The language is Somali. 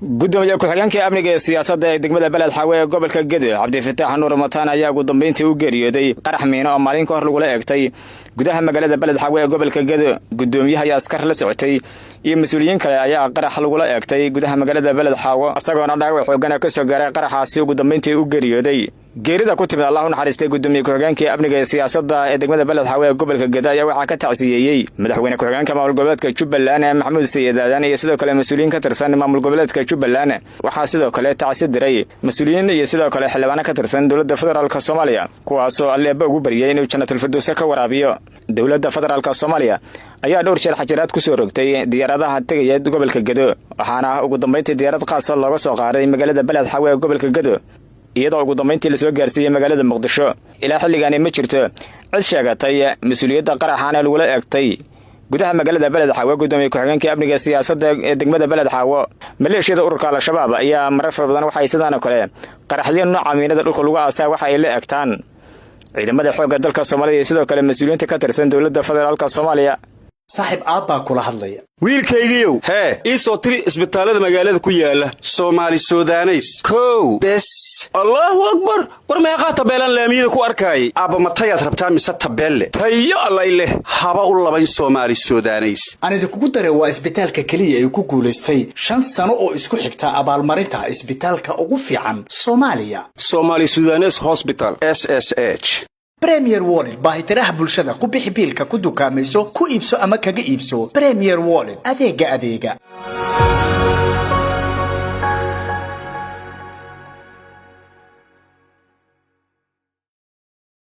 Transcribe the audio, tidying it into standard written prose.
gudoomiyaha ku-xigeenka amniga ee siyaasadda ee degmada Balad Xawe ee gobolka Gedo Cabdifataax Nuur Mataan ayaa ugu dambeyntii u geeriyooday qarax miino oo maalin ka hor lagu eegtay gudaha magaalada Balad Xawe ee gobolka Gedo. Gudoomiyaha ayaa askar la socotay iyo mas'uuliyiin kale ayaa qarax lagu eegtay gudaha magaalada Balad Xawe asagoona dhaawac xooggan ka soo gaaray qaraxaasi ugu dambeyntii u geeriyooday. geerida ku timid Allah u naxariistay gudoomiyaha ku-xigeenka amniga ee siyaasadda ee degmada Balad Xawe ee gobolka Gedo ayaa waxa ka tacsiyeeyay madaxweyne ku-xigeenka maamul goboleedka Jubbaland Maxamuud Sayid Aadan iyo sidoo kale mas'uuliyiin ka tirsan maamul goboleedka Jubbaland. waxaa sidoo kale tacsi diray mas'uuliyiin iyo sidoo kale xildhibaan ka tirsan dawladda federaalka Soomaaliya kuwaas oo Alle ugu bariyay inuu jannatul firdaws ka waraabiyo. dawladda federaalka Soomaaliya ayaa dhowr jeer xajiraad ku soo rogtay diyaaradaha tagaya gobolka Gedo waxaana ugu dambeyntii diyaarad qaas ah looga soo qaaday magaalada Balad Xawe ee gobolka Gedo iyadoo ugu dambeyntii la soo gaarsiiyay magaalada Muqdisho. ilaa xilligan ma jirto cid sheegatay mas'uuliyadda qaraxana lagu eegtay gudaha magaalada Balad Xawe. gudoomiyaha ku-xigeenka amniga siyaasadda ee degmada Balad Xawe maleeshiyada ururka Al-Shabaab ayaa marar badan waxay sidaan kale qaraxyo nooca miinada dhulka lagu aasaa waxa ay la eegtaan ciidamada xoogga dalka Soomaaliya iyo sidoo kale mas'uuliyiinta ka tirsan dawladda federaalka Soomaaliya. صاحب أبا كل هذليا wiilkaygiiyow hee ii soo tiri isbitaalada magaalada ku yaala Soomaali Suudaneys kow bes Allahu akbar war meeqa tabeelan laamiyada ku arkay aba matayaad rabtaa mise tabeelle tayo Allah ileh haba u labayn Soomaali Suudaneys أنا دكتور دره وإسبitaalka kaliya ay ku guuleystay 5 sano oo isku xigta abaalmarinta isbitaalka ugu fiican Soomaaliya Soomaali Suudaneys Hospital SSH Premier Wallet baahitiraha bulshada ku bixi biilka ku dukaamayso ku iibso ama kaga iibso Premier Wallet adeega